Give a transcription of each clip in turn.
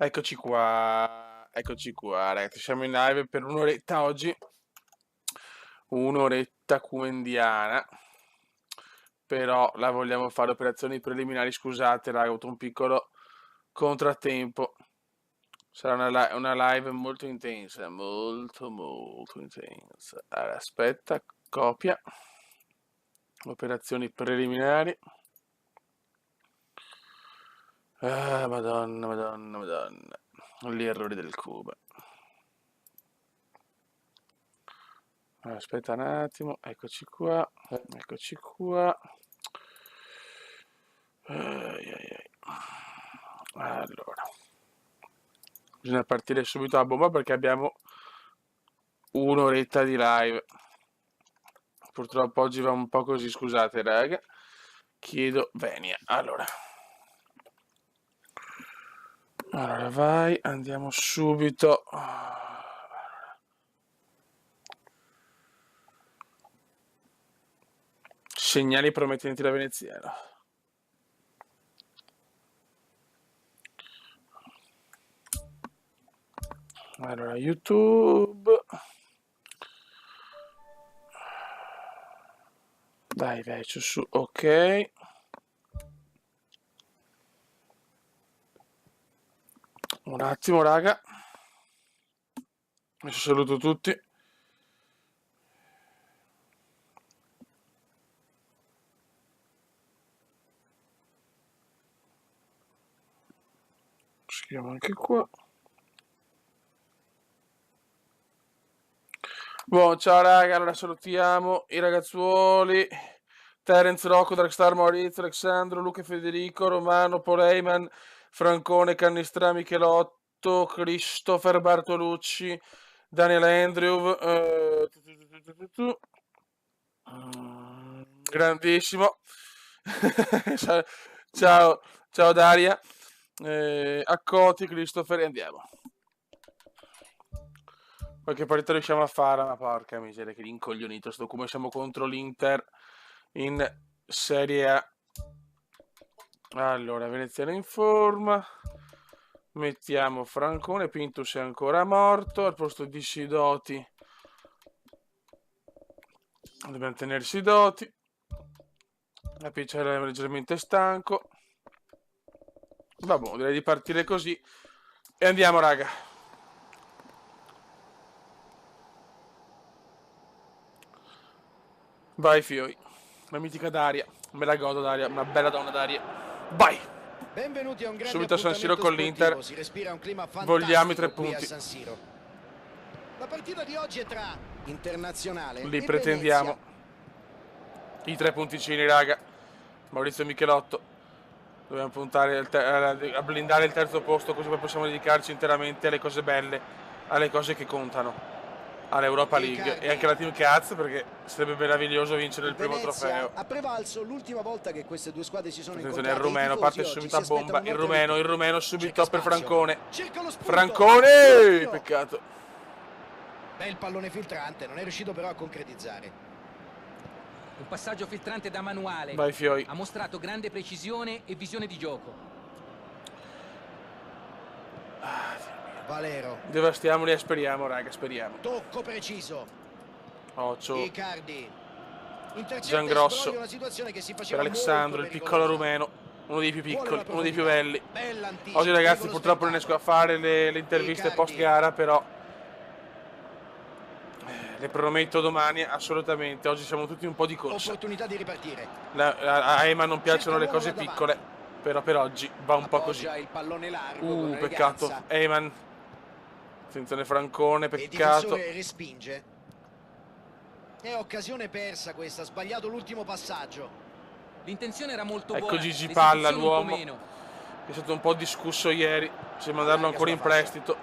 Eccoci qua, ragazzi, siamo in live per un'oretta oggi, un'oretta comendiana, però la vogliamo fare operazioni preliminari, scusate, raga, ho avuto un piccolo contrattempo, sarà una live molto intensa, molto intensa. Allora, aspetta, copia, operazioni preliminari. Ah, madonna, gli errori del Cuba. Aspetta un attimo, eccoci qua, eccoci qua. Ai, ai, ai. Allora, bisogna partire subito a bomba perché abbiamo un'oretta di live. Purtroppo oggi va un po' così, scusate raga. Chiedo venia. Allora, vai, andiamo subito. Segnali promettenti da veneziano. Allora, YouTube. Dai, vai, su, ok. Un attimo, raga. Adesso saluto tutti. Scriviamo anche qua. Buon ciao raga, allora salutiamo i ragazzuoli. Terence Rocco, Darkstar Maurizio, Alessandro, Luca e Federico, Romano, Paul Heyman, Francone, Cannistra, Michelotto, Christopher Bartolucci, Daniel Andrew, grandissimo. Ciao, ciao Daria, Accoti, Christopher e andiamo. Qualche partita riusciamo a fare, ma porca miseria, che rincoglionito sto, come siamo contro l'Inter in Serie A. Allora, Veneziano in forma. Mettiamo Francone, Pintus è ancora morto, al posto di Sidoti dobbiamo tenersi doti. La Piccera è leggermente stanco. Vabbè, direi di partire così. E andiamo, raga. Vai, Fioi. La mitica Daria. Me la godo, Daria. Una bella donna, Daria. Vai! Benvenuti a un grande Subito a San Siro con l'Inter. Si respira un clima Vogliamo i 3 qui a punti. San Siro. La partita di oggi è tra Internazionale Li e pretendiamo. Venezia. I 3 punticini, raga. Maurizio Michelotto. Dobbiamo puntare a blindare il terzo posto, così poi possiamo dedicarci interamente alle cose belle, alle cose che contano. All'Europa League e anche alla Team Caz, perché sarebbe meraviglioso vincere il primo trofeo. Ha prevalso l'ultima volta che queste due squadre si sono Attenzione, incontrate. il rumeno parte subito a bomba. Il rumeno subito per spazio. Francone. Lo Francone! Peccato. Bel pallone filtrante, non è riuscito però a concretizzare. Un passaggio filtrante da manuale. Vai, Fioi. Ha mostrato grande precisione e visione di gioco. Valero. Devastiamoli e speriamo, raga, speriamo. Tocco preciso. Occhio. Icardi. Giangrosso. Una situazione che si Per faceva Alessandro, il piccolo rumeno. Uno dei più piccoli, uno dei più belli. Oggi, ragazzi, purtroppo non riesco a fare le interviste post gara, però le prometto domani assolutamente. Oggi siamo tutti un po' di corsa. Opportunità di ripartire. A Ema non piacciono le cose piccole, però per oggi va un po' così. Il pallone largo peccato. Eyman. Attenzione Francone, peccato. Il respinge. È occasione persa questa, ha sbagliato l'ultimo passaggio. L'intenzione era molto buona. Ecco Gigi Palla, l'uomo. È stato un po' discusso ieri. Se mandarlo ancora in prestito.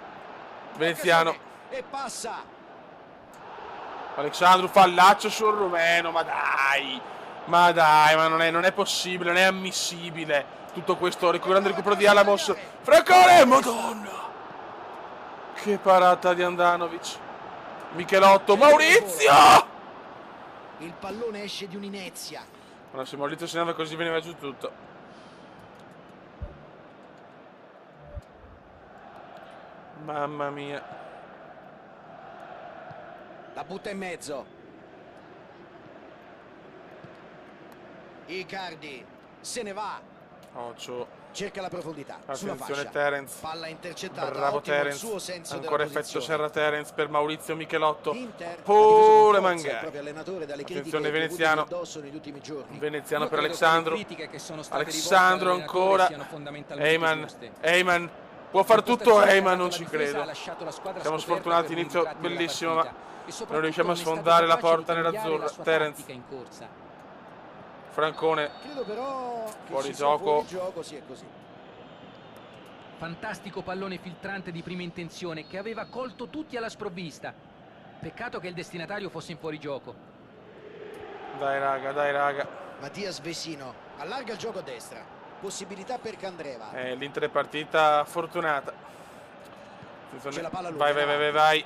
Veneziano. E passa. Alessandro, fallaccio sul rumeno, ma dai, ma non è possibile, non è ammissibile tutto questo. Grande recupero di Alamos. Francone, madonna! Che parata di Andanovic. Michelotto, Maurizio! Il pallone esce di un'inezia. Allora, se Maurizio se ne andava così veniva giù tutto. Mamma mia. La butta in mezzo. Icardi se ne va. Occhio. Cerca la profondità sulla Attenzione fascia. Terence. Palla intercettata. Bravo Ottimo il Terence. suo senso Ancora della effetto posizione. serra Terence per Maurizio Michelotto. Inter, Pure il Mangari. proprio allenatore dalle Attenzione critiche Veneziano. addosso negli ultimi giorni. Veneziano Io per credo che le Alexandro. critiche che sono state Alexandro rivolte all'allenatore ancora. siano fondamentalmente Eyman. giuste. Eyman. Può far tutto L'impostazione che ha Eyman, dato non la ci difesa credo. ha lasciato la squadra Siamo scoperta sfortunati, per inizio molti tratti della bellissimo, ma partita. E non soprattutto riusciamo a non è stato sfondare la capace di porta cambiare nerazzurra. la sua Terence. tattica in corsa. Francone. Credo però che Fuori ci sia gioco. fuori gioco, sì, è così. Fantastico pallone filtrante di prima intenzione che aveva colto tutti alla sprovvista. Peccato che il destinatario fosse in fuorigioco. Dai raga, dai raga. Mattias Vesino allarga il gioco a destra. Possibilità per Candreva. L'Inter è partita fortunata. C'è la palla lunga, Vai, vai, vai, vai, vai.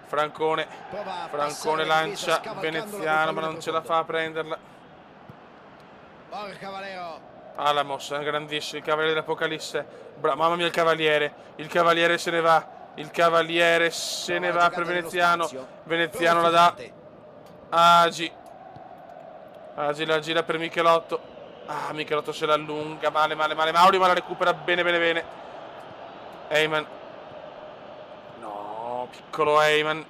Francone. Prova a Francone passare la difesa, lancia scavalcandola col Veneziano, ma pallone non ce la profondo. fa a prenderla. Porca Valero. Ah, la mossa, grandissima. Il Cavaliere dell'Apocalisse. Mamma mia, il Cavaliere. Il Cavaliere se ne va. Il Cavaliere se ne va per Veneziano. Veneziano la dà. Agi. Agi la gira per Michelotto. Ah, Michelotto se la allunga. Male, male, male. Mauri, ma la recupera bene, bene, bene. Eyman. No, piccolo Eyman.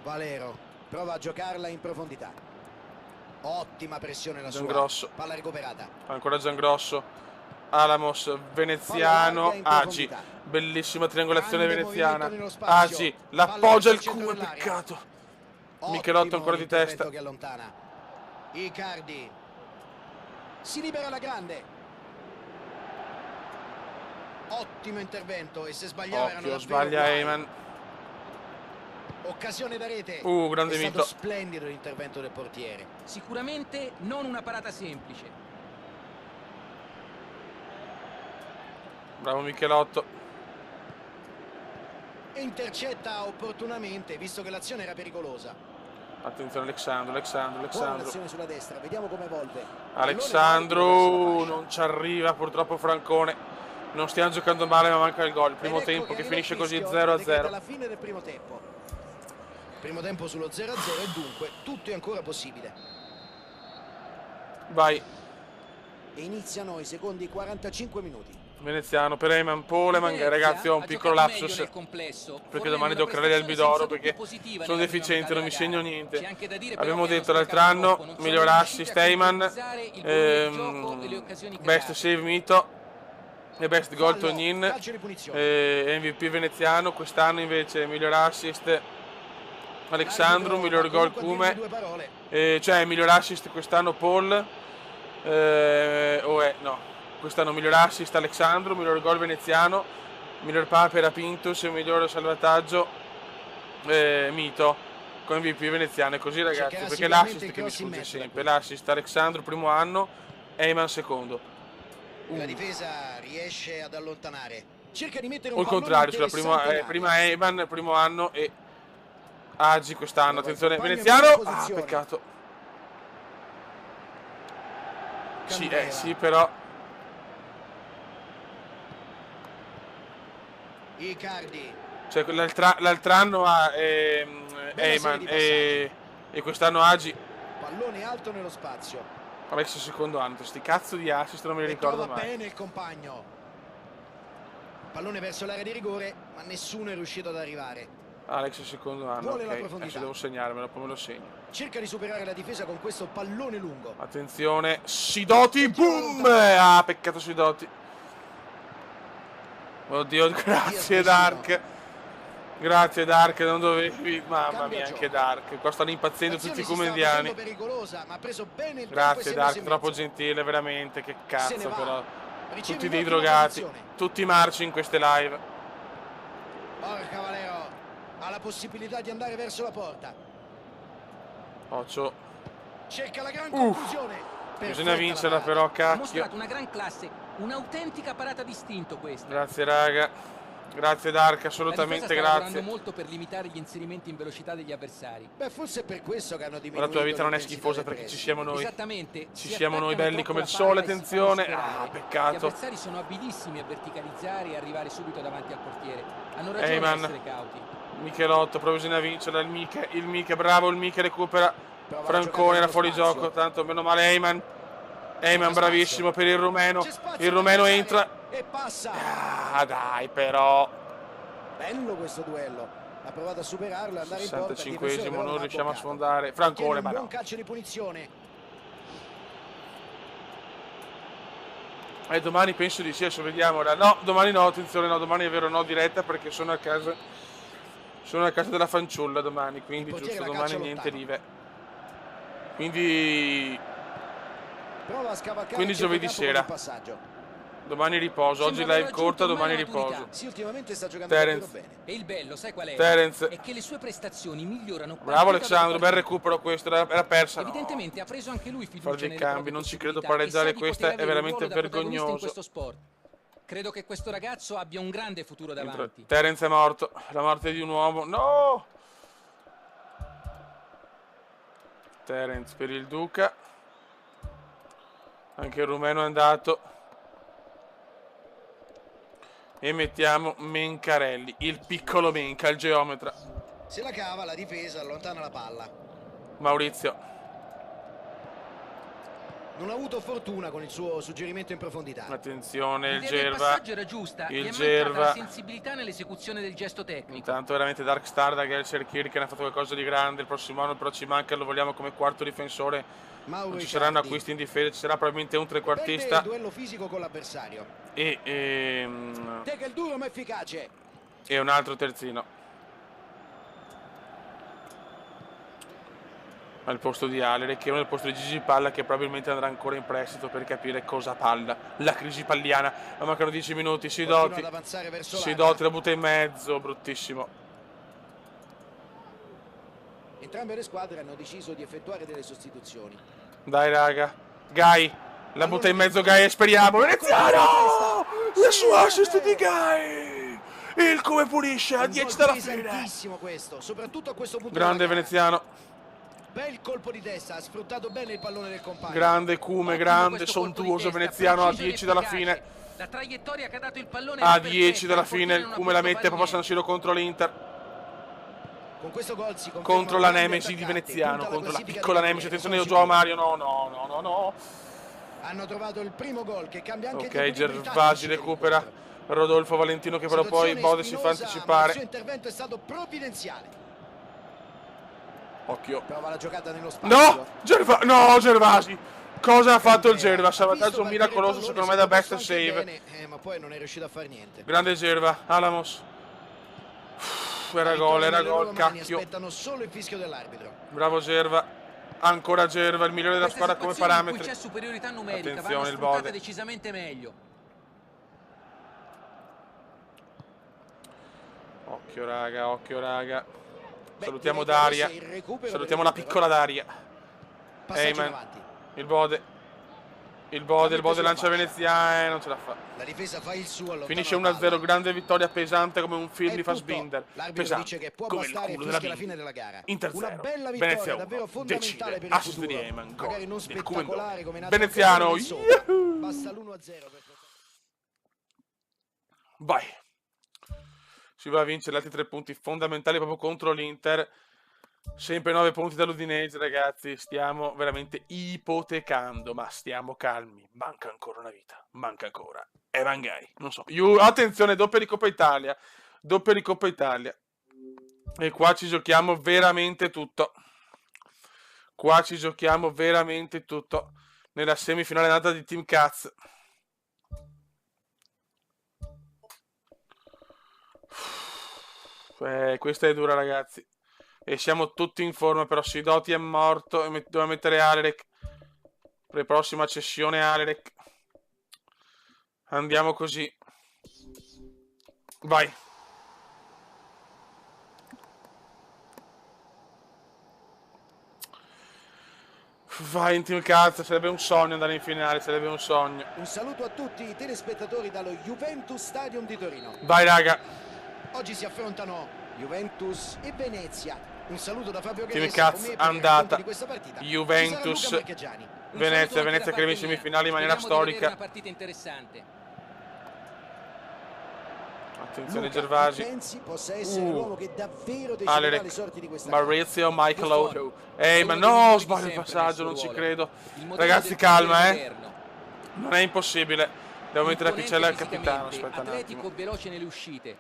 Valero prova a giocarla in profondità. Ottima pressione la sua. Giangrosso. Palla recuperata. Ancora Giangrosso. Alamos, Veneziano, Agi. Bellissima triangolazione Grande veneziana. movimento nello spazio. Agi, l'appoggia Palla il al centro culo, dell'area. peccato. Ottimo Michelotto ancora di l'intervento testa. che allontana. Icardi. Si libera la grande. Ottimo intervento e se sbagliava erano Occhio, davvero sbaglia guai. Eyman. Occasione da rete. Grande È stato mito. splendido l'intervento del portiere. Sicuramente non una parata semplice. Bravo Michelotto. E intercetta opportunamente visto che l'azione era pericolosa. Attenzione Alexandro, Alexandro, Buona Alexandro. l'azione sulla destra, vediamo come evolve. Alexandro, non ci arriva purtroppo Francone. Non stiamo giocando male ma manca il gol. Il primo tempo che finisce così 0-0. Alla fine del primo tempo. Primo tempo sullo 0-0 e dunque tutto è ancora possibile. Vai. E iniziano i secondi 45 minuti. Veneziano per Eyman, Pole, Venezia ragazzi ho un ha piccolo giocato meglio lapsus nel complesso, perché fornendo domani una devo creare il prestazione Albidoro senza perché dubbio positiva sono nella prima deficiente, non mi metà della segno gara. niente. C'è anche da dire però Abbiamo che detto hanno l'altro sprecato anno troppo, non sono miglior riusciti assist a Eyman, concretizzare il volume di gioco e le occasioni best create. save Mito e best goal Fallo, Tognin, calcio di punizione. MVP veneziano. Quest'anno invece miglior assist Alexandru, miglior gol Comunque Kume, dirmi due parole. cioè miglior assist quest'anno Paul, no, quest'anno miglior assist Alexandru, miglior gol veneziano, miglior papera Pintus e miglior salvataggio Mito con MVP veneziano. E così ragazzi, Cercherà perché sicuramente l'assist il che mi cross in sfugge mezzo da sempre, qui. l'assist Alexandru primo anno, Eyman secondo. La difesa riesce ad allontanare. Cerca di mettere un O il pallone contrario, sulla interessante in aria. prima Eyman primo anno e Agi quest'anno. Attenzione, compagno in veneziano, buona posizione. peccato. Sì, Candreva. sì, però Icardi. cioè, l'altro anno ha Eyman serie di e quest'anno Agi. Pallone alto nello spazio. Alex secondo anno, sti cazzo di assist non me li E ricordo trova mai. bene il compagno. Pallone verso l'area di rigore, ma nessuno è riuscito ad arrivare. Alex secondo anno, Vuole la ok. profondità. Adesso devo segnarmelo, poi me lo segno. Cerca di superare la difesa con questo pallone lungo. Attenzione, Sidoti, boom! Ah, peccato Sidoti. Oddio, grazie Dark. Grazie Dark, non dovevi. Mamma Cambia mia, gioco. anche Dark. Qua stanno impazzendo L'azione tutti i si sta comendiani. facendo pericolosa, ma ha preso bene il tempo e Grazie si è messo Dark, in troppo mezzo. gentile, veramente. Che Se ne cazzo va. però. Riceve Tutti dei un'ottima drogati. posizione. Tutti marci in queste live. Porca Valero ha la possibilità di andare verso la porta. Occhio. Cerca la gran Uff. conclusione. Bisogna Perfetta vincerla la parata. però, Ha cacchio. mostrato una gran classe, un'autentica parata d'istinto questa. Grazie raga. Grazie Dark, La assolutamente difesa sta lavorando grazie. molto per limitare gli inserimenti in velocità degli avversari. Beh, forse è per questo che hanno Ma diminuito la tua vita non è l'intensità schifosa del perché ci pressing. siamo noi. Esattamente, Ci si siamo noi attaccano belli troppo come il alla sole, palla e si fanno attenzione. superare. Ah, Gli peccato. avversari sono abilissimi a verticalizzare e arrivare subito davanti al portiere. Hanno ragione a Eyman, essere cauti. Michelotto, provesina a vincerla, il Miche, bravo, il Miche recupera. Prova la giocata Francone era nello fuori spazio. gioco, tanto meno male Eyman. Eyman C'è bravissimo spazio. per il rumeno. C'è spazio Il per rumeno passare. entra. E passa. Ah, dai però. Bello questo duello. Ha provato a superarlo e andare in porta. Il difensore 65esimo, però non l'ha riusciamo a bloccato. sfondare. Ottiene Francone, un ma buon no. calcio di punizione. Domani penso di sì, adesso vediamo ora. No, domani no, attenzione, no, domani è vero no diretta perché sono a casa. Sono a casa della fanciulla domani, quindi portiere giusto, la domani caccia niente lontano. rive. Quindi Prova a scavalcare Quindi il giovedì centrocampo con il sera. passaggio. Domani riposo, oggi Sembra aver live corta, raggiunto ormai domani la maturità. riposo. Sì, ultimamente sta giocando Terence. davvero bene. E il bello, sai qual è? Terence. È che le sue prestazioni migliorano Bravo partita dopo Alessandro, bel partita. recupero questo, era persa. No. Evidentemente ha preso anche lui Fare fiducia dei nelle cambi, proprie non ci credo, possibilità e sa pareggiare di questa poter è avere un veramente ruolo da protagonista in vergognoso. questo sport. Credo che questo ragazzo abbia un grande futuro davanti. Terence è morto, la morte di un uomo. No! Terence per il Duca. Anche il rumeno è andato. E mettiamo Mencarelli, il piccolo Menca, il geometra. Se la cava, la difesa allontana la palla. Maurizio. Non ha avuto fortuna con il suo suggerimento in profondità. Attenzione, il L'idea del Gerva. passaggio era giusta, gli Il è mancata la Gerva. sensibilità nell'esecuzione del gesto tecnico. Intanto veramente Dark Star da Gelser Kirken ha fatto qualcosa di grande. Il prossimo anno però ci manca, lo vogliamo come quarto difensore. Mauro Non ci Icardi. saranno acquisti in difesa, ci sarà probabilmente un Perde trequartista. il duello fisico con l'avversario. E Tega il duro ma efficace. un altro terzino. Al posto di Alerek e uno al posto di Gigi Palla che probabilmente andrà ancora in prestito per capire cosa palla. La crisi palliana. Ma mancano 10 minuti, si Continua doti. ad avanzare verso Si l'area. doti, la butta in mezzo, bruttissimo. Entrambe le squadre hanno deciso di effettuare delle sostituzioni. Dai raga. Gai. La butta in mezzo Gai e speriamo. Veneziano! La sua assist di Gai! Il come pulisce a 10 dalla fine. Pesantissimo questo, soprattutto a questo punto Grande della gara. veneziano. Bel colpo di testa, ha sfruttato bene il pallone del compagno. Grande Cume, Ottimo grande, questo colpo di sontuoso testa, veneziano a preciso ed 10 dalla efficace. fine. La traiettoria che ha dato il pallone A era 10 perfetta, dalla il fine, portiere il non ha Cume la potuto mette fare proprio a San niente. Siro contro l'Inter. Con questo gol si conferma Contro un la grande nemesi di attaccante, veneziano, punta alla contro la classifica piccola dei nemesi. carriere, Attenzione, io sono gioco a sicuro. Mario, no. Hanno trovato il primo gol che cambia anche Ok, gli equilibri Gervasi tattici recupera. dell'incontro. Rodolfo Valentino che però poi Situazione Bode si fa spinosa, ma il suo anticipare. intervento è stato provvidenziale. Occhio. Prova la giocata nello spazio. No, Gervasi. Cosa ha fatto il Campera, Gerva? ha visto Salvataggio partire il miracoloso pallone, secondo si me è da promosso best anche save. bene, ma poi non è riuscito a fare niente. Grande Gerva, Alamos. Era La gol, vittoria era nelle loro gol, mani, cacchio. aspettano solo il fischio dell'arbitro. Bravo Gerva. Ancora Gerva, il migliore della Queste squadra come situazioni in parametri. cui c'è superiorità numerica Attenzione, vanno il sfruttate Bode. decisamente meglio. Occhio raga. Beh, Salutiamo direi che Daria. adesso è il recupero Salutiamo del la recupero. piccola Daria. Passaggio in Eyman. avanti. Il Bode. Il Bode lancia Venezia, non ce la fa. La difesa fa il suo, allontana Finisce la 1-0, palla. grande vittoria pesante come un film È di tutto. Fassbinder. L'arbitro Pesante, dice che può come il bastare e culo della fischia la Bindi. fine della gara. Inter Una 0, bella vittoria, Venezia 1, davvero fondamentale decide, per il assist di futuro. Eyman, gol Magari non del spettacolare Cumendone. come Veneziano, Veneziano. Basta l'1-0 per vai. Si va a vincere gli altri 3 punti fondamentali proprio contro l'Inter. Sempre 9 punti dall'Udinese, ragazzi. Stiamo veramente ipotecando, ma stiamo calmi. Manca ancora una vita. Manca ancora. Evan Gai, non so. Attenzione, doppia di Coppa Italia. Doppia di Coppa Italia. E qua ci giochiamo veramente tutto. Qua ci giochiamo veramente tutto. Nella semifinale nata di Team Cats. Questa è dura, ragazzi. E siamo tutti in forma, però Sidoti è morto e dobbiamo mettere Alerek per la prossima cessione. Alerek, andiamo così, vai. Vai in Team Caz, sarebbe un sogno andare in finale, sarebbe un sogno. Un saluto a tutti i telespettatori dallo Juventus Stadium di Torino. Vai raga. Oggi si affrontano Juventus e Venezia. Un saluto da Fabio Team Chiesa, Caz andata. Juventus, Luca Marchegiani. Venezia che arriva in semifinale in maniera storica. Una partita interessante. Attenzione Luca, Gervasi. pensi possa essere l'uomo che davvero deciderà Aleric, le sorti di questa Maurizio, Michael Otto. Ehi, ma Uno dei no, migliori sbaglio di il sempre passaggio, nel non suo ci ruolo. credo. Il modello Ragazzi, del calma, portiere moderno. Non è impossibile. Devo mettere la picella al Imponente capitano. fisicamente, Aspetta un atletico, attimo. veloce nelle uscite.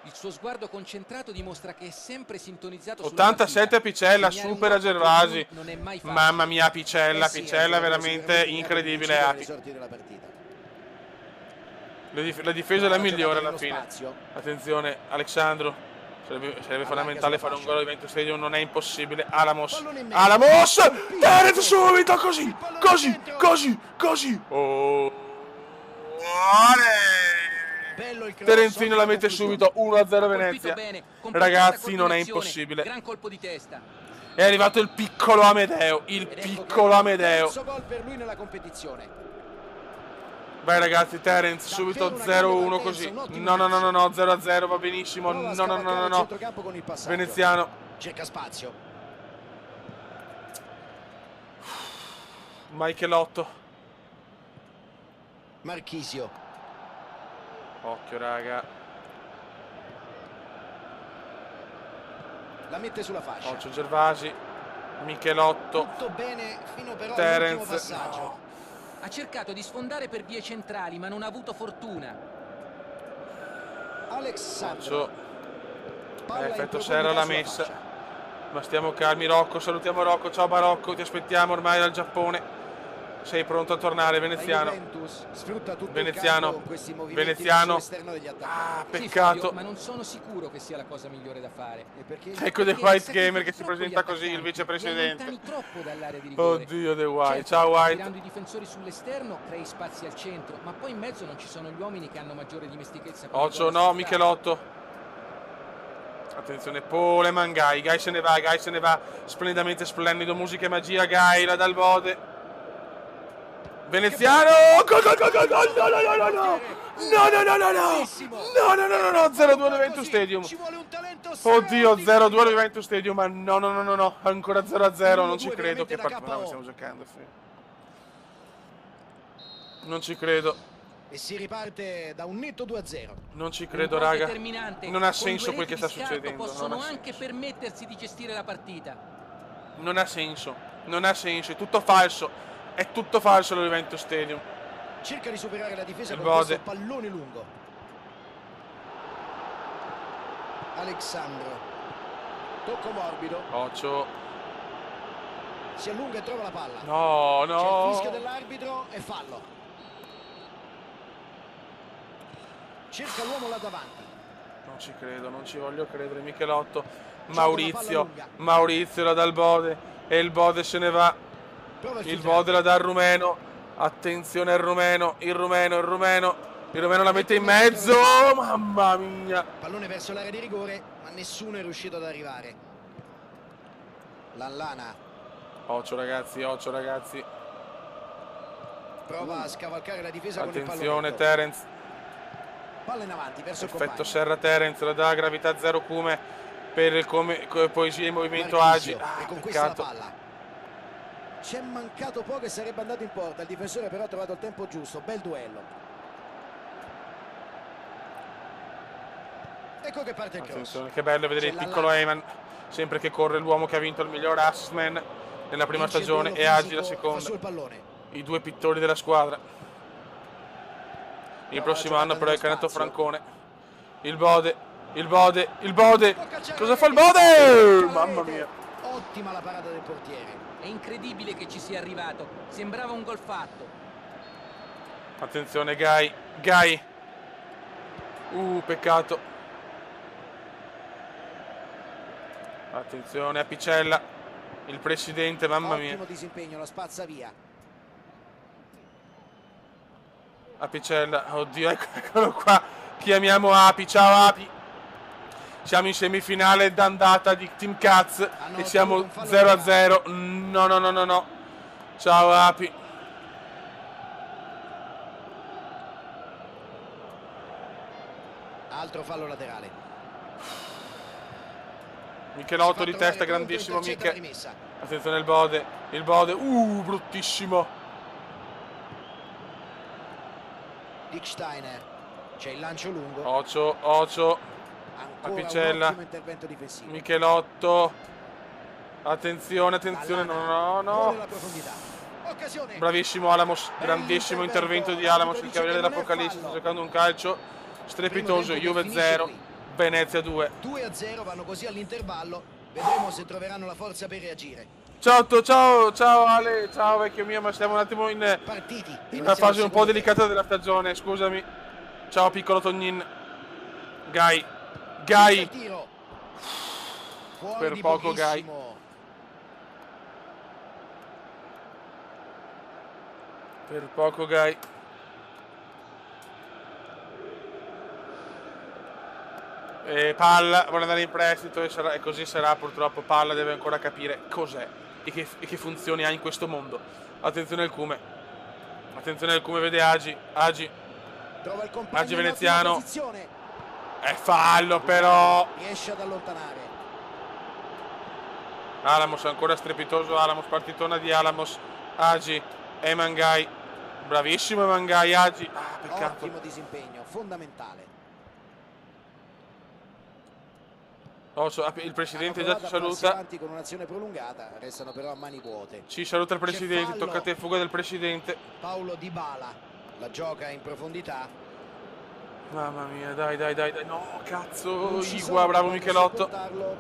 Il suo sguardo concentrato dimostra che è sempre sintonizzato sulla 87 partita. Picella, Segnare un supera gol contro Gervasi. lui non è mai facile. Mamma mia, Picella, Sì, Picella, è veramente sicuramente incredibile. le Api. sorti della partita. La difesa è la Buona migliore giocata alla fine. nello spazio. Attenzione, Alexandro. Sarebbe fondamentale fare un gol al Juventus Stadium, non è impossibile. Alamos, Pallone in mezzo. Alamos, Colpito. Terence subito, così, Il pallone così, dentro. così, così. Oh, Bello il cross, Terenzino la ottima mette conclusione. subito 1-0 Colpito Venezia. bene, con Ragazzi, perfetta non è coordinazione. impossibile. Gran colpo di testa. È arrivato il piccolo Amedeo, il Ed ecco che piccolo è il Amedeo. terzo gol per lui nella competizione. Vai ragazzi, Terence subito Davvero una grande 0-1 partenza, così. un ottimo No, no, no, no, no, inizio. 0-0 va benissimo. Prova a No, no, no, scavalcare no, il no. centrocampo con il passaggio. Veneziano. Cerca spazio. Michelotto. Marchisio. Occhio raga. La mette sulla fascia. Occhio Gervasi. Michelotto. Tutto bene fino però all'ultimo Terence. passaggio. No. Ha cercato di sfondare per vie centrali, ma non ha avuto fortuna. Alexandro. Occhio. Palla in Effetto profondità Serra l'ha sulla messa. fascia. Ma stiamo calmi Rocco, salutiamo Rocco. Ciao Barocco, ti aspettiamo ormai dal Giappone. Sei pronto a tornare, La veneziano. Juventus sfrutta tutto il Veneziano. campo con questi movimenti Veneziano. sull'esterno degli attaccanti. Ah, Sì, peccato. Fabio, ma non sono sicuro che sia la cosa migliore da fare. E perché? Ecco The Perché White sacrifichi Gamer che si troppo gli presenta così, il attaccanti, vicepresidente. li allontani troppo dall'area di rigore. Oddio The White. Certo, Ciao White. tirando i difensori sull'esterno crei spazi al centro, ma poi in mezzo non ci sono gli uomini che hanno maggiore dimestichezza con il Occhio, gol no, assestato. Michelotto. Attenzione, Poleman, Gai se ne va, splendidamente splendido, musica e magia, Gai, la dal Bode. Veneziano, gol, no, Bellissimo. 0-2 Juventus Stadium. Ci vuole un talento Oddio, straordinario. 0-2 Juventus Stadium, ma no, ancora 0-0, non ci 1-2 credo, che veramente da partita KO. stiamo giocando, sì. Non ci credo, E si riparte da un netto 2-0. non ci Un credo, gol raga. determinante, Non ha con senso due quel che reti sta di scarto succedendo. Possono non ha anche senso. permettersi di gestire la partita. Non ha senso, è tutto falso. È tutto falso lo Juventus Stadium. Cerca di superare la difesa Il con Bode. questo pallone lungo. Alexandro. Tocco morbido. Occhio. Si allunga e trova la palla. No, C'è il fischio no. dell'arbitro e fallo. Cerca l'uomo là davanti. Non ci credo, non ci voglio credere. Michelotto. una palla lunga. Maurizio la dà al Bode. E il Bode se ne va. Prova Il filtrante. Bode la dà al rumeno. Attenzione al rumeno. Il rumeno la mette in mezzo. Mamma mia. Pallone verso l'area di rigore, ma nessuno è riuscito ad arrivare. Lallana Occhio ragazzi. prova a scavalcare la difesa con il Attenzione pallone. Terence. Palla in avanti verso il Effetto compagno. Serra Terence. La dà a gravità zero come per il poesia in movimento Marchisio, agi. e con questa la Peccato. palla. C'è mancato poco e sarebbe andato in porta. Il difensore però ha trovato il tempo giusto. Bel duello. Ecco che parte il cross. Attenzione, che bello vedere C'è il piccolo Lallana. Eyman. Sempre che corre l'uomo che ha vinto il miglior assist man nella prima Vince il stagione duello e Agi la fisico, seconda. fa su il pallone. I due pittori della squadra. Il prossimo anno però è Canato spazio. Francone. Il Bode. Può cacciare Cosa la fa il rete, Bode? tocca la Mamma rete. mia. Ottima la parata del portiere. È incredibile che ci sia arrivato. Sembrava un gol fatto. Attenzione Gai. Peccato. Attenzione a Picella. Il presidente, mamma mia. Ottimo disimpegno, lo spazza via. Apicella, oddio, eccolo qua. Chiamiamo Api, ciao Api. Siamo in semifinale d'andata di Team Caz e siamo 0-0. No. Ciao Api. Altro fallo laterale. Michelotto di testa, grandissimo Miche. Attenzione il Bode. Bruttissimo. Dick Steiner. C'è il lancio lungo. Ocio. Ancora Apicella. un ottimo intervento difensivo. Michelotto. Attenzione. No. Vuole la profondità. Occasione. Bravissimo Alamos. Grandissimo intervento di Alamos. Il cavaliere dell'Apocalisse. Sta giocando un calcio strepitoso. Juve 0. Venezia 2. 2-0, vanno così all'intervallo. Vedremo se troveranno la forza per reagire. Ciao Ale. Ciao vecchio mio. Ma stiamo un attimo in Partiti. una fase un po' delicata della stagione. Scusami. Ciao piccolo Tognin. Gai. Per poco Gai. Per poco Gai. Palla vuole andare in prestito e così sarà purtroppo. Palla deve ancora capire cos'è e che funzioni ha in questo mondo. Attenzione al Cume. Vede Agi. Trova il compagno Agi veneziano. in posizione. È fallo però. Riesce ad allontanare. Alamos ancora strepitoso. Alamos, partitona di Alamos. Agi e Mangai. Bravissimo Mangai. Agi. Peccato. Ottimo disimpegno, fondamentale. Il presidente già ci saluta. Avanti con un'azione prolungata, restano però a mani vuote. Ci saluta il presidente, tocca a te, fuga del presidente. Paolo Dybala la gioca in profondità. Mamma mia, dai. No, cazzo, Igua, bravo Michelotto.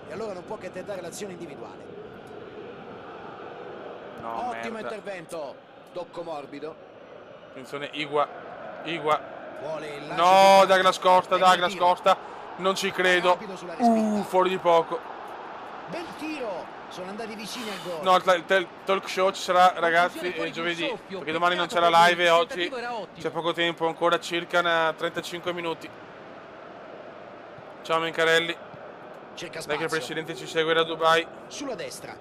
E allora non può che tentare l'azione individuale. No, Ottimo merda. intervento, tocco morbido. Attenzione, Igua. Vuole il lancio No, di Douglas Costa, Douglas Costa. Non ci credo. Rapido sulla respinta. Fuori di poco. Bel tiro, sono andati vicini al gol. No, il talk show ci sarà, ragazzi, giovedì. Perché domani non c'è la live e oggi c'è poco tempo, ancora circa 35 minuti. Ciao Mencarelli. Cerca spazio. Dai che il presidente ci segue da Dubai. Sulla destra.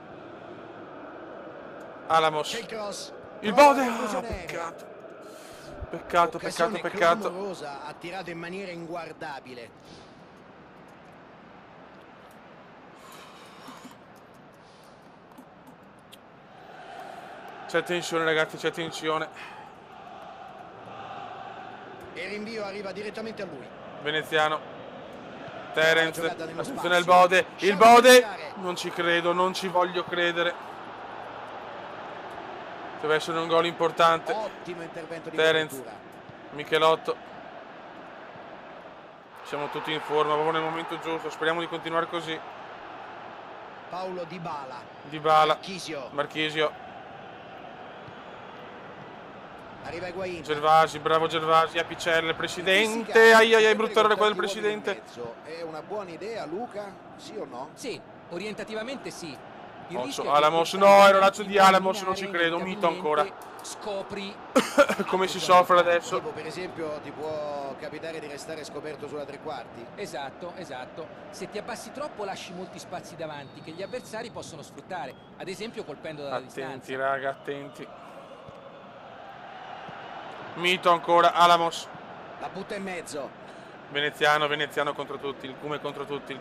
Alamos. C'è il cross. Il Prova Bode. la conclusione. Peccato. Occasione clamorosa, ha tirato in maniera inguardabile. C'è tensione ragazzi, c'è tensione. E il rinvio arriva direttamente a lui. Veneziano. Terence. Attenzione al Bode. Il Bode. Non ci credo, non ci voglio credere. Deve essere un gol importante. Ottimo intervento di Terence. copertura. Michelotto. Siamo tutti in forma, proprio nel momento giusto. Speriamo di continuare così. Paolo Dybala. Marchisio. Arriva Higuain. Gervasi, bravo Gervasi, Apicella, il presidente. Ai, brutto errore qua del presidente. È una buona idea, Luca? Sì o no? Sì, orientativamente sì. Il rischio è che Alamos, questa no, era partita razzo di Alamos, non ci credo, un mito ancora. Scopri Come si soffre adesso. Tipo, per esempio, ti può capitare di restare scoperto sulla tre quarti? Esatto. Se ti abbassi troppo lasci molti spazi davanti che gli avversari possono sfruttare, ad esempio colpendo dalla distanza. Attenti raga, attenti. Mito ancora, Alamos. La butta in mezzo. Veneziano contro tutti, il Cume contro tutti.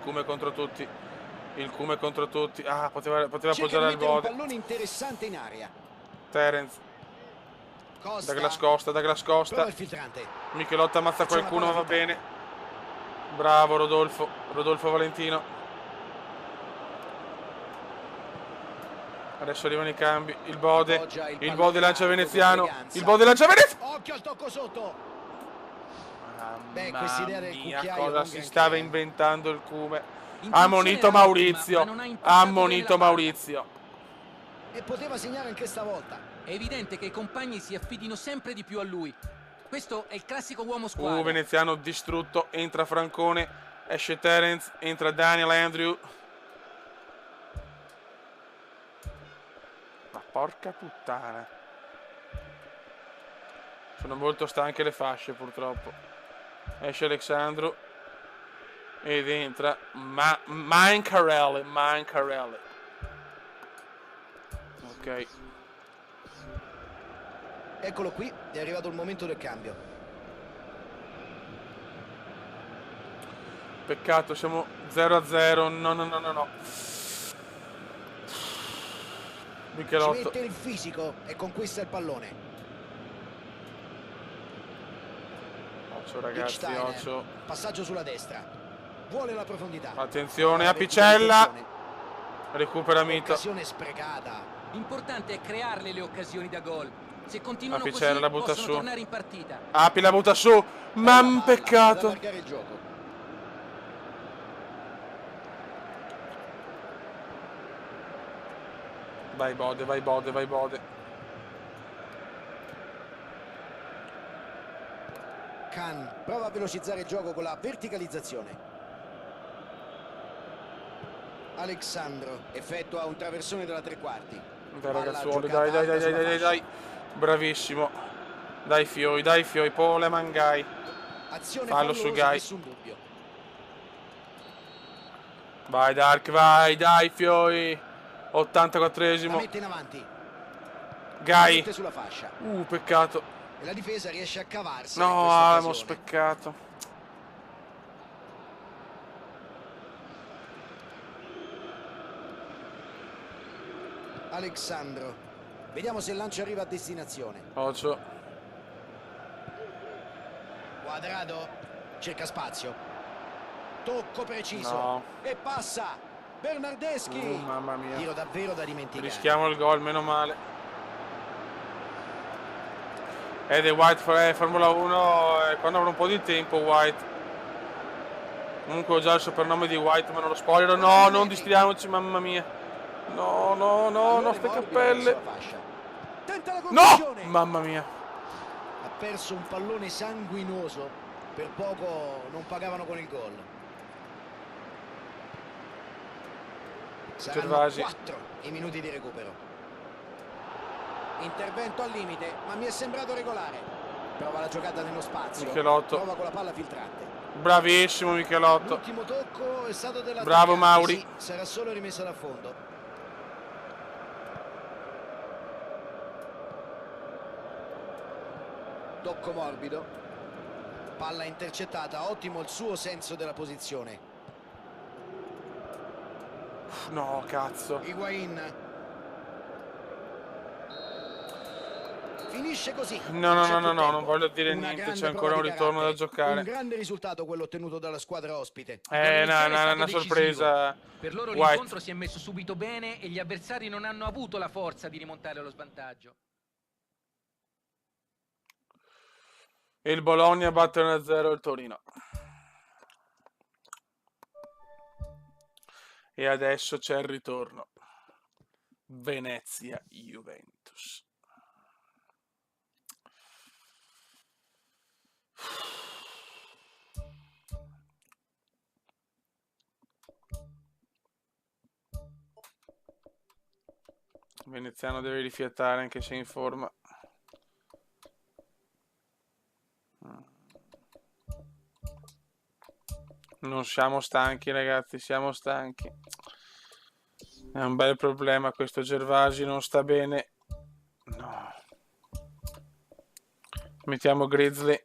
Poteva appoggiare al Bode. Un pallone interessante in aria. Terence. Costa. Douglas Costa. Prova il filtrante. Michelotto ammazza qualcuno, ma va bene. Bravo Rodolfo Valentino. Adesso arrivano i cambi. Il Bode lancia Veneziano. Occhio al tocco sotto. Mamma Idea del mia, cucchiaio cosa non si granché. stava inventando il Cume. Intenzione Ammonito ottima, Maurizio. ma non ha impaccato bene la Maurizio. E poteva segnare anche stavolta. È evidente che i compagni si affidino sempre di più a lui. Questo è il classico uomo squadra. Veneziano distrutto. Entra Francone. Esce Terence. Entra Daniel Andrew. Ma porca puttana. Sono molto stanche le fasce purtroppo. Esce Alexandro. Ed entra Mancarelli. Ok. Eccolo qui, è arrivato il momento del cambio. Peccato, siamo 0-0. No, no, no, no, no. Ci Michelotto. mette il fisico e conquista il pallone. Occhio ragazzi, Lichtsteiner, occhio. passaggio sulla destra. Vuole la profondità. Attenzione, La Apicella. verticalizzazione. Recupera Mito. Occasione sprecata. L'importante è crearle le occasioni da gol. Se continuano Apicella così la butta possono su. tornare in partita. Api la butta su. Mam, Ad peccato. allargare il gioco. Vai Bode, vai Bode, vai Bode. Khan prova a velocizzare il gioco con la verticalizzazione. Alexandro effettua un traversone della tre quarti. Dai Palla ragazzuoli, giocata dai, dai, dai, alta dai, sulla dai, fascia. dai. Bravissimo. Dai Fioi, Pole Mangai. Azione Fallo su favolosa, Gai. nessun dubbio. Vai Dark, vai, dai Fioi. La 84esimo. mette in avanti. La Gai. mette sulla fascia. Peccato. E la difesa riesce a cavarsi in No, questa abbiamo occasione. speccato. Alexandro. Vediamo se il lancio arriva a destinazione. Occhio. Quadrado cerca spazio. Tocco preciso. No. E passa. Bernardeschi. Mamma mia. Tiro davvero da dimenticare. Rischiamo il gol, meno male. Ed è White Formula 1 quando avrò un po' di tempo White. Comunque ho già il soprannome di White ma non lo spoilerò. No, non distriamoci, mamma mia. No, no, no, Pallone nostre morbido cappelle. verso la fascia. Tenta la No! conclusione. Mamma mia. Ha perso un pallone sanguinoso. Per poco non pagavano con il gol. Saranno Gervasi. 4 i minuti di recupero. Intervento al limite, ma mi è sembrato regolare. Prova la giocata nello spazio. Michelotto. Prova con la palla filtrante. Bravissimo Michelotto. L'ultimo tocco è stato della Bravo Mauri. Sì, sarà solo rimessa da fondo. Tocco morbido. Palla intercettata, ottimo il suo senso della posizione. No, cazzo. Higuain. Finisce così. No, no, Non c'è no, più no, no, tempo. non voglio dire Una niente, grande c'è ancora prova un di ritorno da carattere. giocare. Un grande risultato quello ottenuto dalla squadra ospite. Una sorpresa. Per loro White. l'incontro si è messo subito bene e gli avversari non hanno avuto la forza di rimontare lo svantaggio. E il Bologna batte 1-0 il Torino. E adesso c'è il ritorno. Venezia-Juventus. Veneziano deve rifiatare anche se è in forma. Non siamo stanchi ragazzi, siamo stanchi. È un bel problema questo Gervasi, non sta bene. No. Mettiamo Grizzly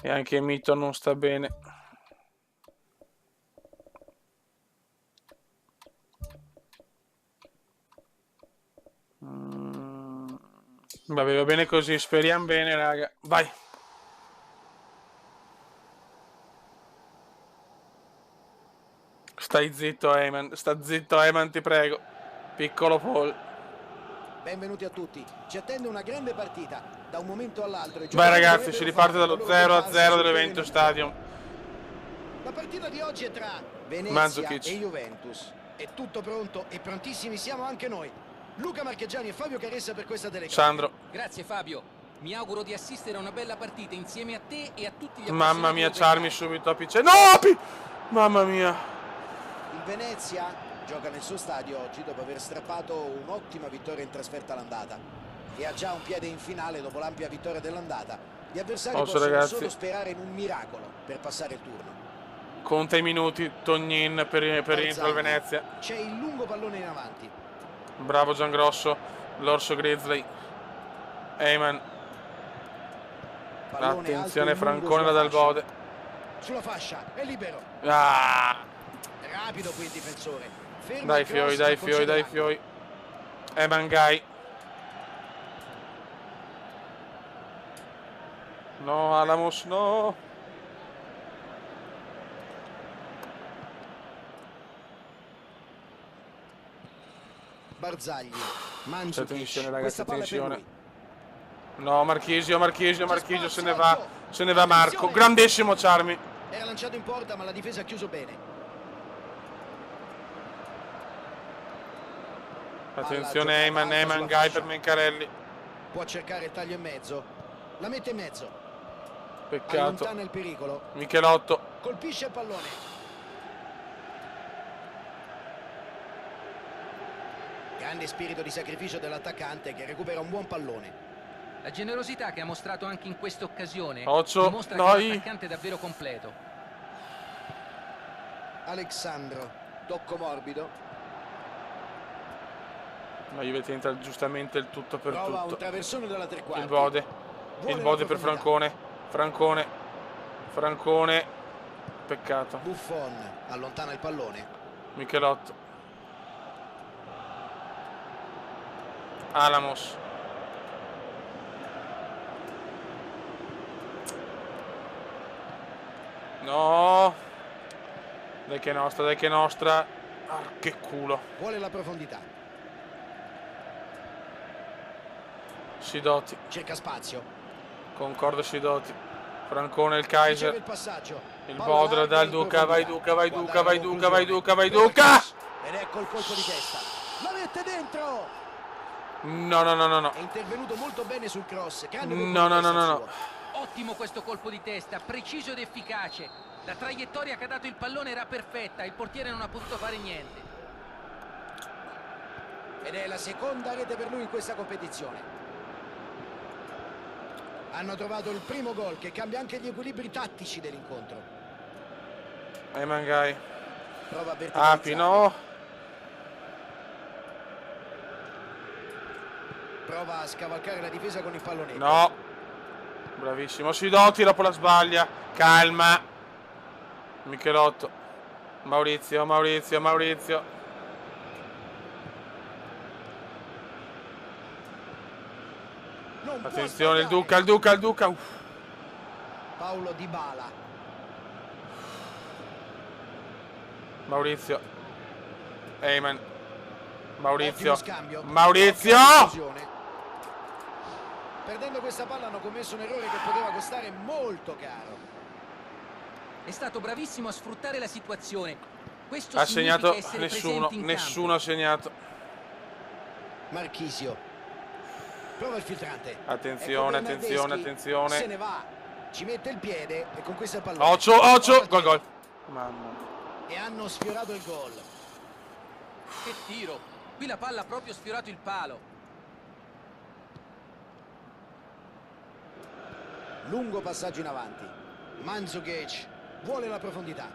e anche Mito non sta bene. Vabbè, va bene così, speriamo bene raga. Vai. Stai zitto Eman, sta zitto Eman ti prego. Piccolo Paul. Benvenuti a tutti. Ci attende una grande partita. Da un momento all'altro. Beh ragazzi, si riparte dallo 0-0 dell'Evento Stadium. La partita di oggi è tra Venezia Mandzukic e Juventus. È tutto pronto e prontissimi siamo anche noi. Luca Marchegiani e Fabio Caressa per questa telecamera. Sandro. Grazie Fabio. Mi auguro di assistere a una bella partita insieme a te e a tutti gli Mamma mia, appassionati Charmi subito a Pice. No, Api! Mamma mia. Il Venezia gioca nel suo stadio oggi dopo aver strappato un'ottima vittoria in trasferta all'andata e ha già un piede in finale dopo l'ampia vittoria dell'andata. Gli avversari possono ragazzi, solo sperare in un miracolo per passare il turno. conta i minuti, Tognin per rientro al Venezia. C'è il lungo pallone in avanti. Bravo Giangrosso, l'orso Grizzly. Eyman. Pallone Attenzione, alto e lungo Francone sulla dal fascia. Bode. Sulla fascia, è libero. Ah, Rapido qui il difensore. Ferma dai il cross, Fioi, ma dai Fioi, concede dai l'angolo. Fioi. Mangai. No, Alamos, no. Barzagli, C'è Mandzukic, tensione, ragazzi, questa palla è per tensione. lui. No, Marchisio se ne va. Se ne va Attenzione. Marco. Grandissimo Charmi. Era lanciato in porta, ma la difesa ha chiuso bene. Attenzione, Eman Gai per Mencarelli. Può cercare il taglio in mezzo. La mette in mezzo. Peccato. Allontana il pericolo. Michelotto. Colpisce il pallone. Grande spirito di sacrificio dell'attaccante che recupera un buon pallone. La generosità che ha mostrato anche in questa occasione Occhio, dimostra che è dai. un attaccante davvero completo. Alexandro, tocco morbido. La Juve tenta giustamente il tutto per Prova un tutto. traversone dalla tre quarti. Il Bode. Vuole Il Bode la per profondità. Francone. Peccato. Buffon allontana il pallone. Michelotto. Alamos. No. Dai che è nostra. Ah, che culo. Vuole la profondità. Sidoti. Cerca spazio. Concordo Sidoti. Francone il Riceve Kaiser. il passaggio. Il Palla Bodra larga dal in Duca. Vai profondità. Duca, vai Guarda Duca, la vai Duca, vai conclusione. Duca, vai Bel Duca. cross. Ed ecco il colpo di testa. La mette dentro. No. È intervenuto molto bene sul cross. Grande colpo No. di testa il suo. Ottimo questo colpo di testa, preciso ed efficace. La traiettoria che ha dato il pallone era perfetta, il portiere non ha potuto fare niente. Ed è la seconda rete per lui in questa competizione. Hanno trovato il primo gol che cambia anche gli equilibri tattici dell'incontro. Mangai. Prova a verticalizzare. Api, no. Prova a scavalcare la difesa con il pallone. No. Bravissimo Sidoti, dopo la sbaglia. Calma. Michelotto. Maurizio. Non può Attenzione, il sbagliare. Duca. Uff. Paolo Dybala. Maurizio. Eyman. Ottimo scambio. Maurizio. Ottima conclusione. Perdendo questa palla hanno commesso un errore che poteva costare molto caro. È stato bravissimo a sfruttare la situazione. Questo Ha significa segnato essere nessuno. presenti in Nessuno ha segnato. Marchisio. Prova il filtrante. Attenzione, Ecco attenzione, Bernardeschi. attenzione. Se ne va. Ci mette il piede e con questo il pallone. Occhio. Gol. Mamma. E hanno sfiorato il gol. Che tiro! Qui la palla ha proprio sfiorato il palo. Lungo passaggio in avanti. Mandzukic vuole la profondità.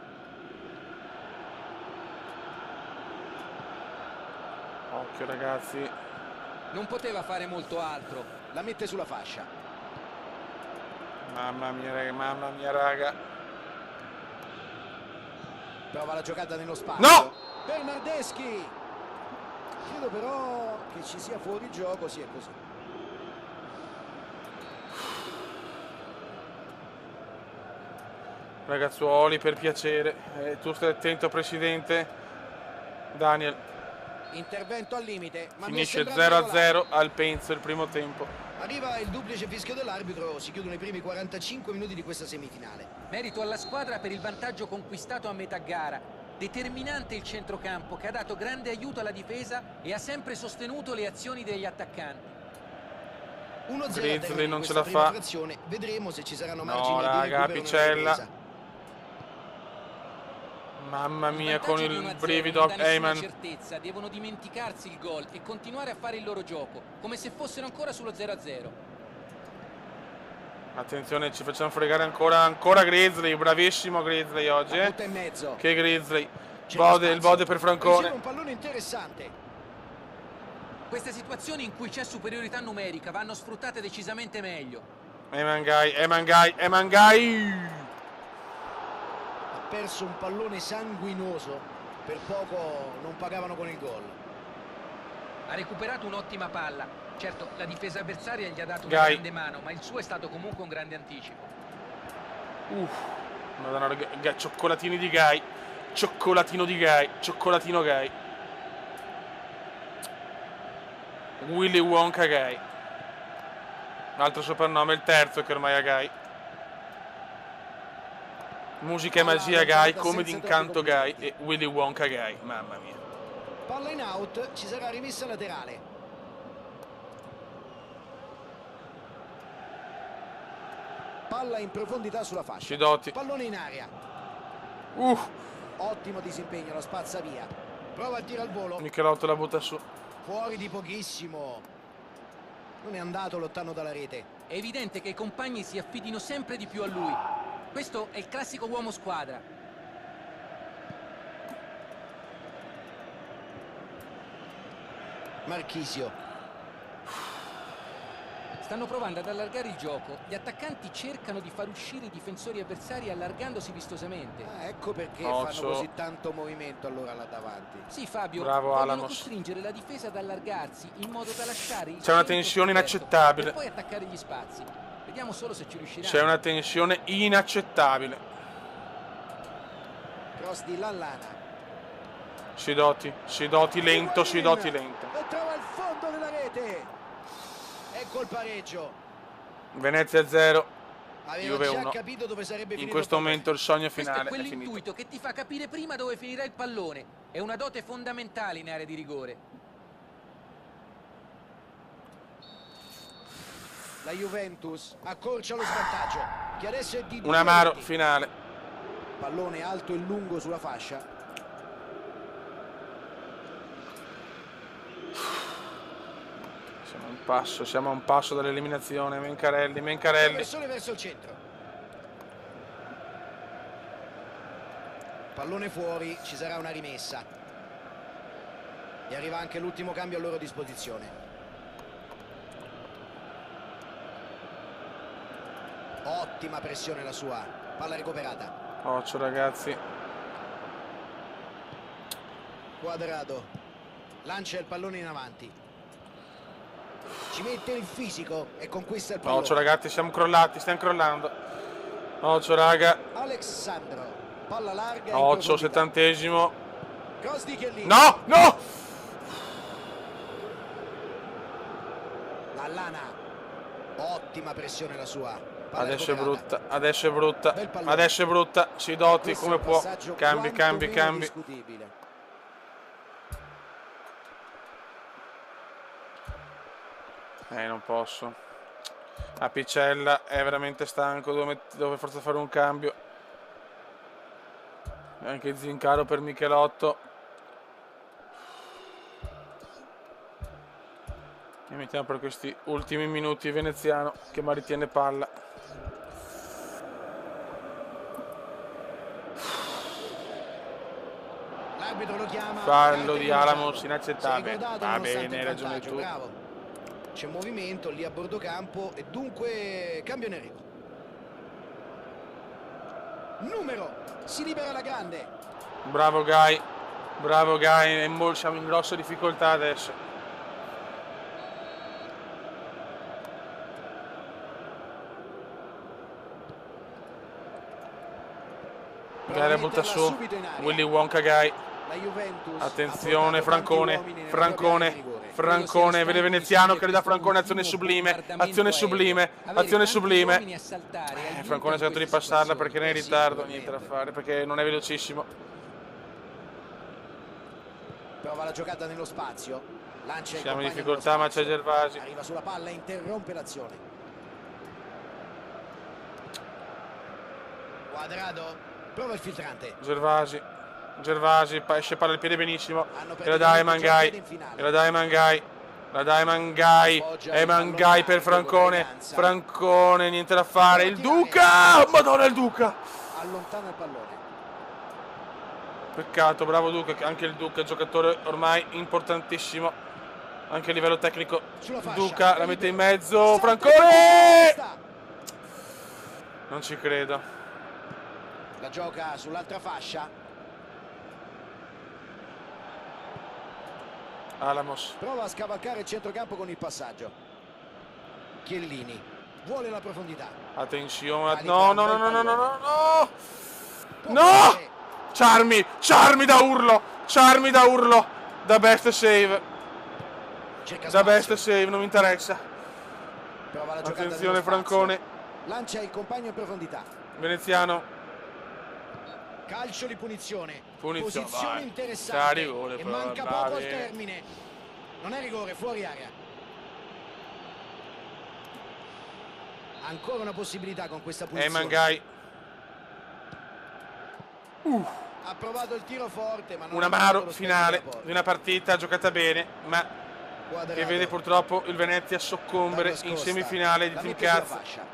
Occhio ragazzi. Non poteva fare molto altro. La mette sulla fascia. Mamma mia raga. Prova la giocata nello spazio. No! Bernardeschi. Credo però che ci sia fuori gioco, sì è così. Ragazzuoli, per piacere. Tu stai attento, presidente. Daniel. Intervento al limite. Ma Finisce mi è sembrato 0-0 al Penzo il primo tempo. Arriva il duplice fischio dell'arbitro, si chiudono i primi 45 minuti di questa semifinale. Merito alla squadra per il vantaggio conquistato a metà gara. Determinante il centrocampo che ha dato grande aiuto alla difesa e ha sempre sostenuto le azioni degli attaccanti. 1-0 Grizzly non ce la prima fa. frazione. Vedremo se ci saranno No, margini di raga, recupero nella Picella. ripresa. Mamma mia, Il con vantaggio di il 1-0 brivido. non dà nessuna Eyman. certezza, devono dimenticarsi il gol e continuare a fare il loro gioco, come se fossero ancora sullo 0-0. Attenzione, ci facciamo fregare ancora Grizzly. Bravissimo Grizzly oggi, La butta in mezzo. Che Grizzly. C'è Il spazio. Bode per Riceve Francone. un pallone interessante. Queste situazioni in cui c'è superiorità numerica vanno sfruttate decisamente meglio. Mangai. Ha perso un pallone sanguinoso, per poco non pagavano con il gol. Ha recuperato un'ottima palla. Certo, la difesa avversaria gli ha dato una Gai. grande mano, ma il suo è stato comunque un grande anticipo. Madonna, cioccolatini di Gai. Cioccolatino di Gai. Cioccolatino Gai. Willy Wonka Gai. Altro soprannome, il terzo che ormai ha Gai. Musica e magia Gai, come d'incanto Gai e Willy Wonka Gai. Mamma mia. Palla in out, ci sarà rimessa laterale. Palla in profondità sulla fascia. Sidoti. Pallone in aria. Ottimo disimpegno, lo spazza via. Prova il tiro al volo. Michelotto la butta su. Fuori di pochissimo. Non è andato lontano dalla rete. È evidente che i compagni si affidino sempre di più a lui. Questo è il classico uomo squadra. Marchisio. Stanno provando ad allargare il gioco. Gli attaccanti cercano di far uscire i difensori avversari allargandosi vistosamente. Ecco perché Occhio. fanno così tanto movimento allora là davanti. Sì, Fabio, Bravo, vogliono Alamos. costringere la difesa ad allargarsi in modo da lasciare il C'è una centro tensione scoperto inaccettabile. e poi attaccare gli spazi. Vediamo solo se ci riusciranno. C'è una tensione inaccettabile. Cross di Lallana. Sidoti lento, Sidoti lento. E trova il fondo della rete. Ecco il pareggio. Venezia 0, Aveva Juve già 1. capito dove sarebbe In finito questo il pallone. momento il sogno Questo è finale è finito. quell'intuito che ti fa capire prima dove finirà il pallone. È una dote fondamentale in area di rigore. La Juventus accorcia lo svantaggio, che adesso è di 2 Un amaro reti. finale. Pallone alto e lungo sulla fascia. Siamo a un passo dall'eliminazione. Mencarelli. Traversone verso il centro. Pallone fuori, ci sarà una rimessa. E arriva anche l'ultimo cambio a loro disposizione. Ottima pressione la sua. Palla recuperata. Occhio ragazzi. Quadrado. Lancia il pallone in avanti. Ci mette il fisico e conquista il pallone. Occhio ragazzi, stiamo crollando. Occhio raga. Alessandro. Palla larga. in Occhio, profondità. 70esimo. Cross di Chiellini. No! Lallana. Ottima pressione la sua. Palla Adesso è recuperata. brutta. Adesso è brutta. Sidoti Questo come è un può. passaggio Cambi. quantomeno discutibile. Non posso. Apicella è veramente stanco, dove forse fare un cambio. Anche Zincaro per Michelotto. E mettiamo per questi ultimi minuti Veneziano che ma ritiene palla. L'arbitro lo chiama. Fallo di cartellino Alamos giallo. inaccettabile. Si è ricordato Va nonostante bene, il hai ragione vantaggio, tu. bravo. C'è movimento lì a bordo campo e dunque cambio in arrivo. Numero, si libera la grande. Bravo Gai, siamo in grossa difficoltà adesso. Gai la butta su, Subito in aria. Willy Wonka Gai. La Juventus Attenzione, ha portato quanti uomini nella propria area di rigore. Francone, vede Veneziano che le dà Francone, azione sublime. Francone ha cercato di passarla perché era in ritardo, niente da fare, perché non è velocissimo. Prova la giocata nello spazio. Lancia il Siamo in compagno difficoltà, nello ma c'è spazio. Gervasi. Arriva sulla palla e interrompe l'azione. Quadrado. Prova il filtrante. Gervasi, esce palla il piede benissimo. Hanno E la dà praticamente Mangai. E Mangai per Francone. Francone, niente da fare. Il Duca! Madonna, il Duca! Allontana il pallone. Peccato, bravo Duca. Anche il Duca, giocatore ormai importantissimo. Anche a livello tecnico. Sulla fascia. Duca la mette in mezzo. Salta Francone! in testa. Non ci credo. La gioca sull'altra fascia. Alamos. Prova a scavalcare il centrocampo con il passaggio. Chiellini vuole la profondità. Attenzione. Calica No, un no, no, bel no, no, no, pallone. no, Può no! fare. Charmi! Charmi da urlo! Charmi da urlo! Da best save. Cerca Da best spazio. save, non mi interessa. Prova la giocata Attenzione nello spazio. Francone. Lancia il compagno in profondità. Veneziano. Calcio di punizione. Punizione, Posizione vai. interessante. C'ha rigore, E però, manca va poco al bene. termine. Non è rigore, fuori area. Ancora una possibilità con questa punizione. Mangai. Ha provato il tiro forte, ma non Un ha amaro toccato lo finale specchio della porta. di una partita giocata bene, ma Quadrato. che vede purtroppo il Venezia soccombere Douglas in Costa. semifinale di La Team mette sulla Caz. fascia.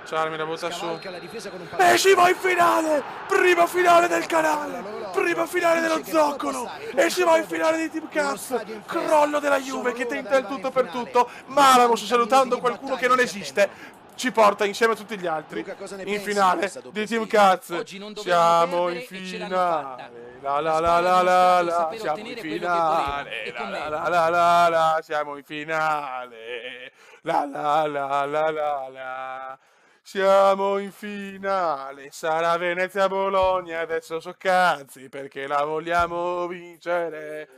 Charmi la butta su. Scavalca la difesa con un pallone. E si va in finale! Prima finale del canale! Prima finale dello zoccolo! E si va in finale di Team Caz! Crollo della Juve che tenta il tutto per tutto, ma Alamos, salutando qualcuno che non esiste, ci porta insieme a tutti gli altri Luca, cosa ne in pensi di finale questa doppia di Team sfida? Caz. Oggi non dovevano Siamo in perdere e ce l'hanno fatta. finale! La La la la squadra la ha la dimostrato di la! saper Siamo in ottenere quello che voleva, finale! e La con la merito. la la la la! Siamo in finale! La la la la la la! Siamo in finale, sarà Venezia-Bologna, adesso so cazzi perché la vogliamo vincere.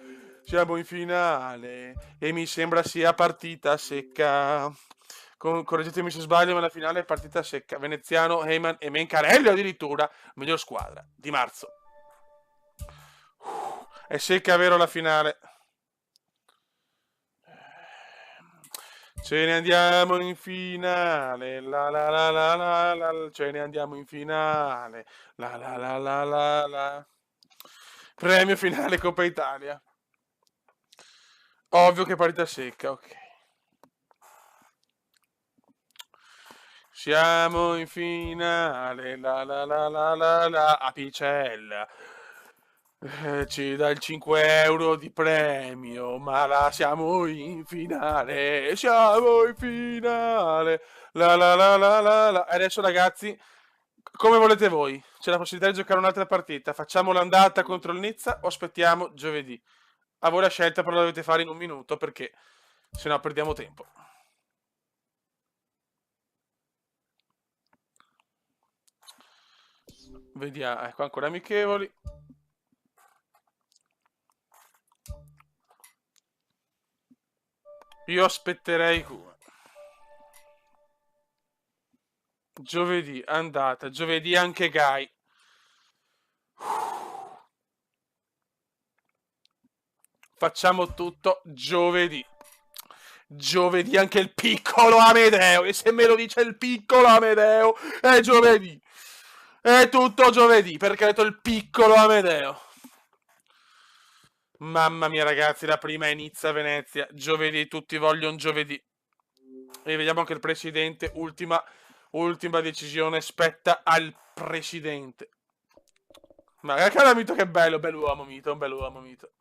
Siamo in finale e mi sembra sia partita secca. Correggetemi se sbaglio, ma la finale è partita secca. Veneziano, Heyman e Mencarelli addirittura, miglior squadra di marzo. È secca, vero, la finale? Ce ne andiamo in finale, la la la la la la, ce ne andiamo in finale, la la la la la la. Premio finale Coppa Italia. Ovvio che partita secca, ok. Siamo in finale, la la la la la la, Apicella. Ci dà il 5 euro di premio, ma la siamo in finale, siamo in finale, la la la la la la. Adesso ragazzi, come volete voi, c'è la possibilità di giocare un'altra partita, facciamo l'andata contro il Nizza o aspettiamo giovedì? A voi la scelta, però la dovete fare in un minuto perché sennò perdiamo tempo. Vediamo, ecco ancora amichevoli. Io aspetterei giovedì, andata, giovedì anche Gai. Facciamo tutto giovedì. Giovedì anche il piccolo Amedeo. E se me lo dice il piccolo Amedeo, è giovedì. È tutto giovedì, perché ho detto il piccolo Amedeo. Mamma mia ragazzi, la prima è Nizza-Venezia. Giovedì, tutti vogliono giovedì. E vediamo anche il presidente, ultima decisione, spetta al presidente. Ma guarda Mito che bello, bell'uomo Mito, un bell'uomo Mito.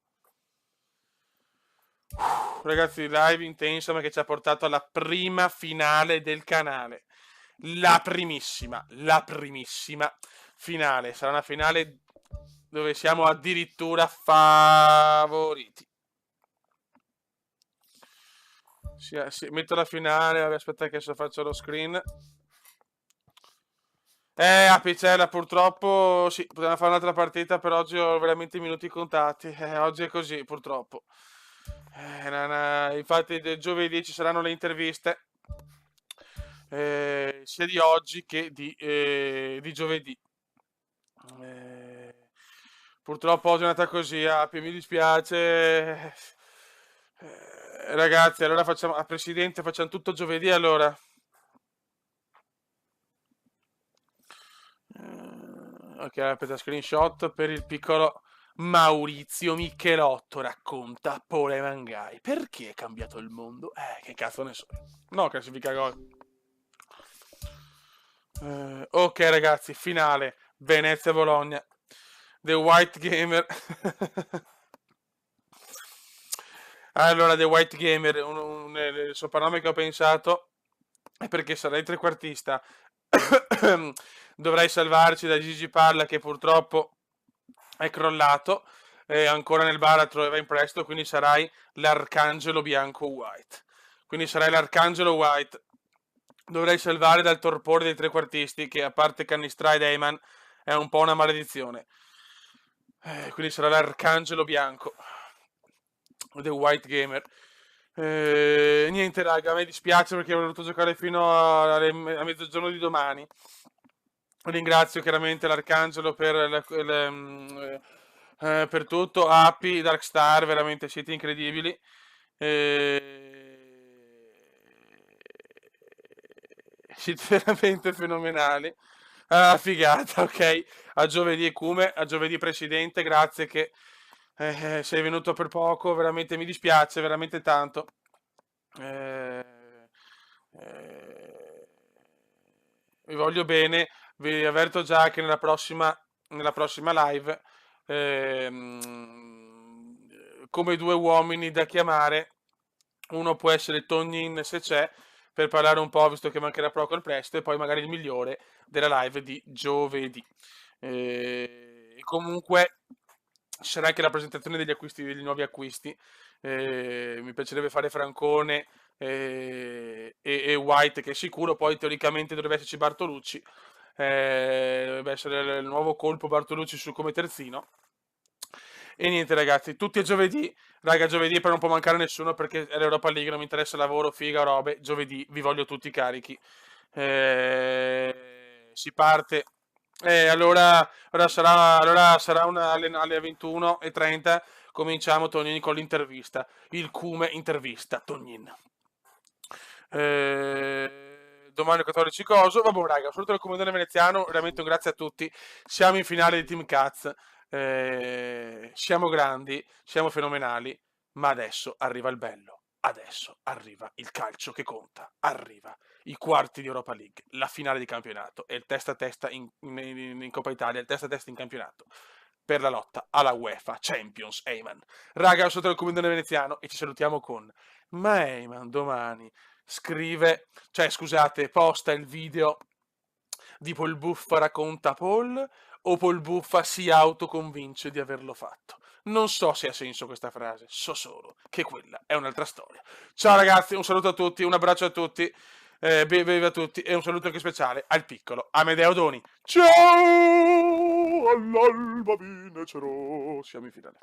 Ragazzi, live intensa ma che ci ha portato alla prima finale del canale. La primissima finale. Sarà una finale dove siamo addirittura favoriti. Sì, metto la finale, aspetta che adesso faccio lo screen. Apicella, purtroppo sì, potevamo fare un'altra partita, per oggi ho veramente i minuti contati. Oggi è così, purtroppo. Infatti giovedì ci saranno le interviste, sia di oggi che di giovedì. Purtroppo oggi è andata così, Api, mi dispiace. Ragazzi, allora facciamo, a presidente, facciamo tutto giovedì allora. Ok, aspetta, screenshot per il piccolo Maurizio Michelotto. Racconta Pole Mangai. Perché è cambiato il mondo? Che cazzo ne so. No, classifica gol. Ok ragazzi, finale Venezia-Bologna. The White Gamer. Allora, The White Gamer, il soprannome che ho pensato è perché sarai trequartista. Dovrai salvarci da Gigi Parla che purtroppo è crollato, è ancora nel baratro e va in prestito, quindi sarai l'arcangelo bianco White. Quindi sarai l'arcangelo White. Dovrai salvare dal torpore dei trequartisti, che a parte Cannistra ed Heyman è un po' una maledizione. Quindi sarà l'arcangelo bianco. The White Gamer. Niente raga, a me dispiace perché avrei voluto giocare fino a mezzogiorno di domani. Ringrazio chiaramente l'Arcangelo per tutto, Api, Darkstar, veramente siete incredibili. Siete veramente fenomenali. Ah, figata, ok. A giovedì Cume, a giovedì Presidente, grazie che sei venuto per poco, veramente mi dispiace, veramente tanto. Eh, eh, Vi voglio bene, vi avverto già che nella prossima live, come due uomini da chiamare, uno può essere Tognin se c'è, per parlare un po', visto che mancherà poco il prestito, e poi magari il migliore della live di giovedì. Comunque ci sarà anche la presentazione degli acquisti, degli nuovi acquisti. Mi piacerebbe fare Francone e White, che è sicuro, poi teoricamente dovrebbe esserci Bartolucci. Dovrebbe essere il nuovo colpo Bartolucci su come terzino. E niente ragazzi, tutti a giovedì. Raga, giovedì per non può mancare nessuno perché è l'Europa League, non mi interessa lavoro, figa, robe. Giovedì vi voglio tutti carichi. Si parte. Allora sarà alle 21:30. Cominciamo Tonini con l'intervista. Il Cume intervista Tonini. Domani 14 coso. Vabbè, raga, saluto il comandante veneziano. Veramente un grazie a tutti. Siamo in finale di Team Cats. Siamo grandi, siamo fenomenali. Ma adesso arriva il bello. Adesso arriva il calcio che conta. Arriva i quarti di Europa League, la finale di campionato e il testa a testa in Coppa Italia, il testa a testa in campionato per la lotta alla UEFA Champions. Eyman. Raga, sotto il comandante veneziano e ci salutiamo con ma Eyman domani scrive, cioè scusate, posta il video di Paul Buffa racconta Paul o Paul Buffa si autoconvince di averlo fatto. Non so se ha senso questa frase, so solo che quella è un'altra storia. Ciao ragazzi, un saluto a tutti, un abbraccio a tutti, bevi a tutti e un saluto anche speciale al piccolo Amedeo Doni. Ciao! All'alba vincerò, siamo in finale.